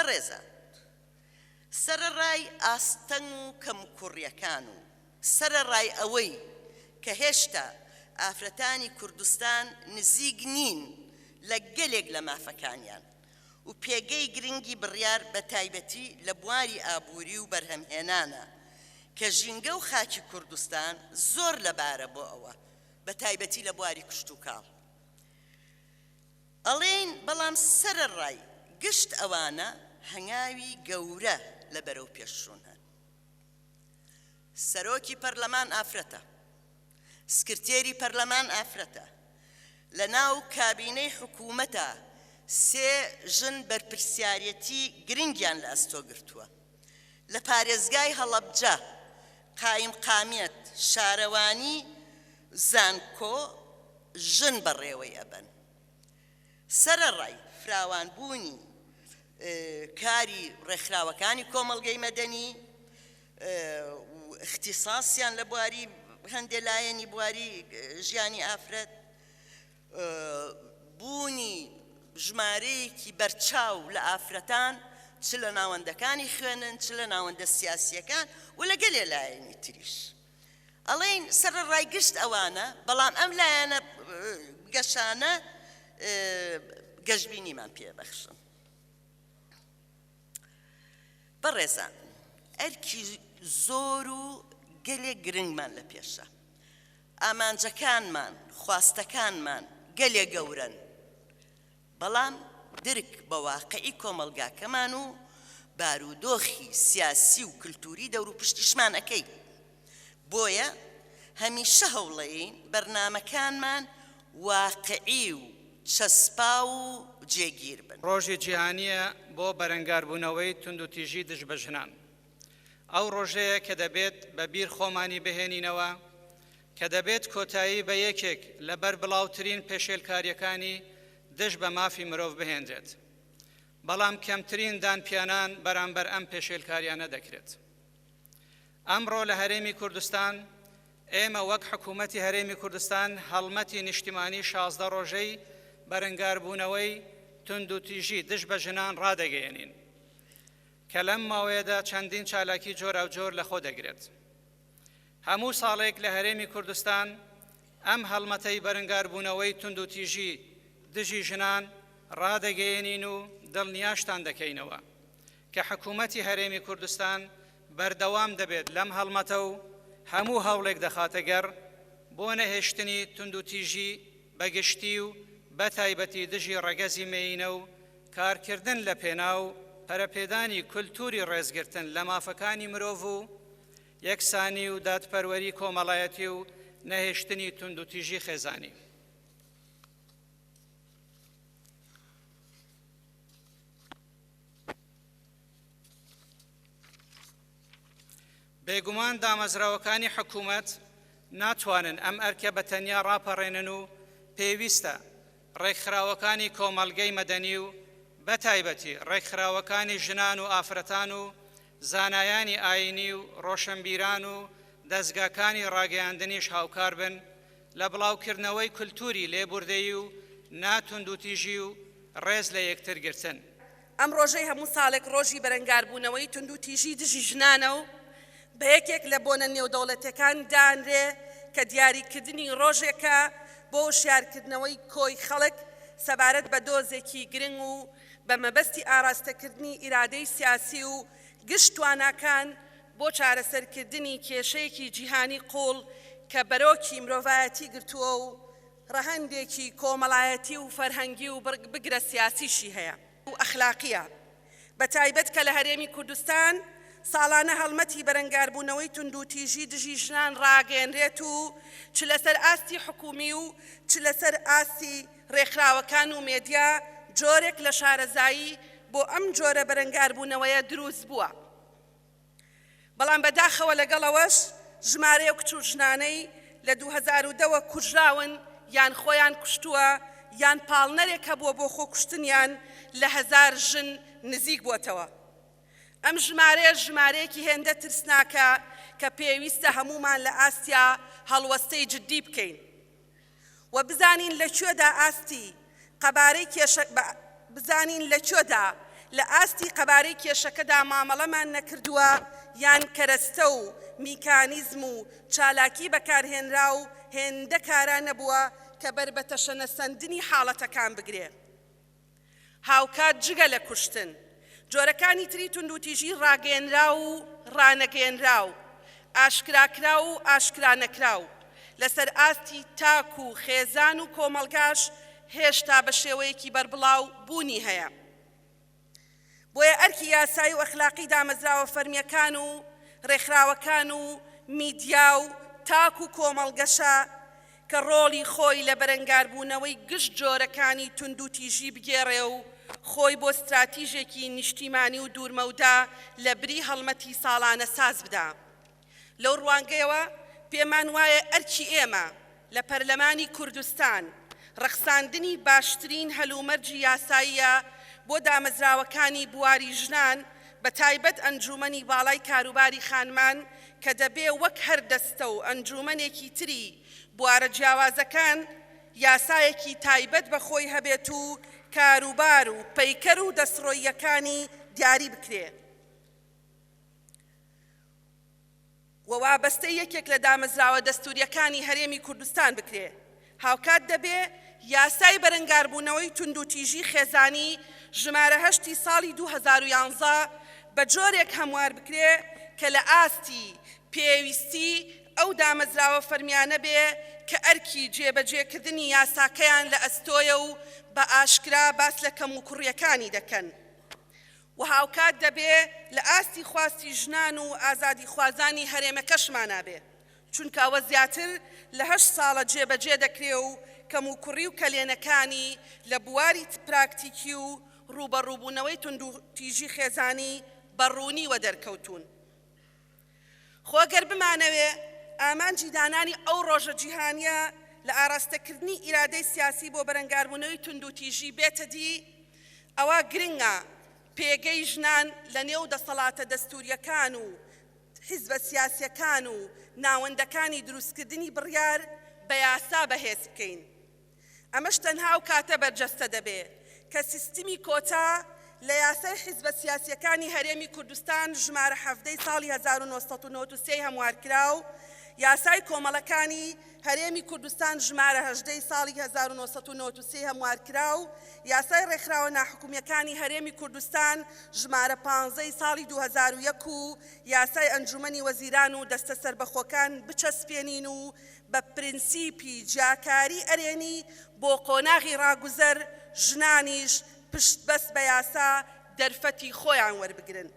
بەڕێزان سەرەڕای ئاستەنگ و کەمکوڕیەکان و سەرەڕای ئەوەی کە هێشتا ئافرەتانی کوردستان نزیک نین لە گەلێک لە مافەکانیان و پێگەی گرنگی بڕیار بە تایبەتی لە بواری ئابووری و بەرهەمهێنانە کە ژینگە و خاکی کوردستان زۆر لەبارە بۆ ئەوە بە تایبەتی لە بواری کشت و کاڵ ئەڵێن بەڵام سەرەڕای گشت ئەوانە هەنگاوی گەورە لە بەرەو پێشچوون هەن سەرۆکی پەرلەمان ئافرەتە سکرتێری پەرلەمان ئافرەتە لە ناو کابینەی حکوومەتە سێ ژن بەرپرسیارەتی گرنگیان لە ئەستۆ گرتووە لە پارێزگای هەڵەبجە قایم قامێت شارەوانی زانکۆ ژن بەڕێوەی ئەبەن سەرەڕای فراوانبوونی کاری ڕێکخراوەکانی کۆمەڵگەی مەدەنی و اختصاسیان لە بواری هەندێک لایەنی بواری ژیانی ئافرەت بوونی ژمارەیەکی بەرچاو لە ئافرەتان چ لە ناوەندەکانی خوێنن چ لە ناوەندە سیاسیەکان و لە گەلێ لایەنی تریش ئەڵێن سەرەڕای گشت ئەوانە بەڵام ئەم لایەنە گەشانە گەشتبینیمان پێبەخشن بەڕێزان ئەرکی زۆر و گەلێک گرنگمان لە پێشە ئامانجەکانمان خواستەکانمان گەلێک گەورەن بەڵام درک بە واقعی کۆمەلگاکەمان و بارودۆخی سیاسی و کلتوری دەور و پشتیشمان ئەەکەی بۆیە هەمیشە هەوڵەیین بەرنامەکانمان واقعی و چەسپا و جێگیر بن ڕۆژی جیهانیە بۆ بەرەنگاربوونەوەی توندوتیژی دژ بە ژنان ئەو ڕۆژەیە کە دەبێت بە بیر خۆمانی بهێنینەوە کە دەبێت کۆتایی بە یەکێک لەبەر بڵاوترین پێشێلکاریەکانی دژ بە مافی مرۆڤ بهێنرێت بەڵام کەمترین دانپیانان بەرامبەر ئەم پێشێلکاریانە دەکرێت ئەمڕۆ لە هەرێمی کوردستان ئێمە وەک حکوومەتی هەرێمی کوردستان هەڵمەتی نیشتیمانی 16 ڕۆژەی بەرەنگاربوونەوەی توندوتیژی دژ بە ژنان ڕادەگەیەنین کە لەم ماوەیەدا چەندین چالاکی جۆراوجۆر لە خۆ دەگرێت هەموو ساڵێک لە هەرێمی کوردستان ئەم هەڵمەتەی بەرەنگاربوونەوەی توندوتیژی دژی ژنان ڕادەگەیەنین و دڵنیاشتان دەکەینەوە کە حکوومەتی هەرێمی کوردستان بەردەوام دەبێت لەم هەڵمەتە و هەموو هەوڵێک دەخاتە گەڕ بۆ نەهێشتنی توندوتیژی بەگشتی و بە تایبەتی دژی ڕەگەزی مێینە و کارکردن لە پێناو پەرەپێدانی کولتوری ڕێزگرتن لە مافەکانی مرۆڤ و یەکسانی و دادپەروەری کۆمەڵایەتی و نەهێشتنی توندوتیژی خێزانی بێگومان دامەزراوەکانی حکوومەت ناتوانن ئەم ئەرکە بە تەنیا ڕاپەڕێنن و پێویستە ڕێکخراوەکانی کۆمەڵگەی مەدەنی و بە تایبەتی ڕێکخراوەکانی ژنان و ئافرەتان و زانایانی ئاینی و ڕۆشنبیران و دەستگاکانی ڕاگەیاندنیش هاوکار بن لە بڵاوکردنەوەی کولتوری لێبوردەیی و ناتوندوتیژی و ڕێز لە یەکتر گرتن ئەم ڕۆژەی هەموو ساڵێک ڕۆژی بەرەنگاربوونەوەی توندوتیژی دژی ژنانە و بە یەکێک لە بۆنە نێودەوڵەتەکان دانرێ کە دیاریکردنی ڕۆژێکە بۆ شیارکردنەوەی کۆی خەڵک سەبارەت بە دۆزێکی گرنگ و بە مەبەستی ئاراستەکردنی ئیرادەی سیاسی و گشت تواناکان بۆ چارەسەرکردنی کێشەیەکی جیهانی قوڵ کە بەرۆکی مرۆڤایەتی گرتووە و ڕەهەندێکی کۆمەڵایەتی و فەرهەنگی و بگرە سیاسیشی هەیە و ئەخلاقیە بە تایبەت کە لە هەرێمی کوردستان ساڵانە هەڵمەتی بەرەنگاربوونەوەی توندوتیژی دژی ژنان ڕاگەیەنرێت و چ لەسەر ئاستی حکومی و چ لەسەر ئاستی ڕێکخراوەکان و مێدیا جۆرێک لە شارەزایی بۆ ئەم جۆرە بەرەنگاربوونەوەیە دروست بووە بەڵام بەداخەوە لەگەڵەوەش ژمارەیە کچ و ژنانەی لە 2010 کوژراون یان خۆیان کوشتووە یان پاڵنەرێک هەبووە بۆ خۆکوشتنیان لە 1000 ژن نزیک بووەتەوە ئەم ژمارەیەکی هێندە ترسناکە کە پێویستە هەمومان لە ئاستیا هەڵوەستەی جدی بکەین و بزانین لەکوێدا ئاستی قەبارەی بزانین لەکوێدا لە ئاستی قەبارەی کێشەکەدا مامەڵەمان نەکردووە یان کەرەستە و میکانیزم و چالاکی بەکارهێنرا و هێندە کاران نەبووە کە بەربەتە شەنەسەندنی حاڵەتەکان بگرێ. هاوکات جگە لە کوشتن، جۆرەکانی تری توندوتیژی ڕاگەێنرا و ڕانەگەێنرا و ئاشکراکرا و ئاشکرا نەکرا و لەسەر ئاستی تاک و خێزان و کۆمەڵگاش هێشتا بە شێوەیەکی بەربڵاو بوونی هەیە. بۆیە ئەرکی یاسایی و ئەخلاقی دامەزراوە فەرمیەکان و ڕێکخراوەکان و میدیا و تاک و کۆمەڵگەشە کە ڕۆڵی خۆی لە بەرەنگاربوونەوەی گشت جۆرەکانی توندوتیژی بگێڕێ و خۆی بۆ استراتیژێکی نیشتیمانی و دوورمەودا لە بری هەڵمەتی ساڵانە ساز بدا. لەو ڕوانگەیەوە پێمان وایە ئەرکی ئێمە لە پەرلەمانی کوردستان ڕەخساندنی باشترین هەلومەرجی یاساییە بۆ دامەزراوەکانی بواری ژنان بە تایبەت ئەنجومەنی باڵای کاروباری خانمان کە دەبێ وەک هەر دەستە و ئەنجومەنێکی تری بوارە جیاوازەکان یاسایەکی تایبەت بە خۆی هەبێت و کاروبار و پەیکەر و دەسڕۆییەکانی دیاری بکرێ. و وابەستەی یەکێک لە دامەزراوە دەستوریەکانی هەرێمی کوردستان بکرێ. هاوکات دەبێ یاسای بەرەنگاربوونەوەی توندوتیژی خێزانی ژمارە 8 ساڵی 2011 بە جۆرێک هەموار بکرێ کە لە ئاستی پێویستی ئەو دامەزراوە فەرمیانە بێ کە ئەرکی جێبەجێکردنی یاساکەیان لە ئەستۆیە و بە ئاشکرا باس لە کەم و کوڕیەکانی دەکەن. و هاوکات دەبێ لە ئاستی خواستی ژنان و ئازادی خوازانی هەرێمەکەشمانە بێ، چونکە ئەوە زیاتر لە 8 ساڵە جێبەجێ دەکرێ و کەم و کوڕی و کەلێنەکانی لە بواری پراکتیکی و ڕوبەڕووبوونەوەی توندوتیژی خێزانی بەڕوونی وە دەرکەوتون. خۆگەر بمانەوێ ئامانجی دانانی ئەو ڕۆژە جیهانیە لە ئاراستەکردنی ئیرادەی سیاسی بۆ بەرەنگاربوونەوەی توندوتیژی بێتە دی، ئەوە گرنگە پێگەی ژنان لە نێو دەسەڵاتە دەستوریەکان و حیزبە سیاسیەکان و ناوەندەکانی دروستکردنی بڕیار بە یاسا بەهێز بکەین. ئەمەش تەنها و کاتە بەرجەستە دەبێ کە سیستمی کۆتا لە یاسای حیزبە سیاسیەکانی هەرێمی کوردستان ژمارە 17 ساڵی 1993 هەموارکرا و یاسای کۆمەڵەکانی هەرێمی کوردستان ژمارە 18 ساڵی 1993 هەموارکرا و یاسای ڕێکخراوە ناحکومیەکانی هەرێمی کوردستان ژمارە 15 ساڵی 2001 و یاسای ئەنجومەنی وەزیران و دەستە سەربەخۆکان بچەسپێنین و بە پرینسیپی جاکاری ئەرێنی بۆ قۆناغی ڕاگوزەر ژنانیش پشت بەست بە یاسا دەرفەتی خۆیان وەربگرن.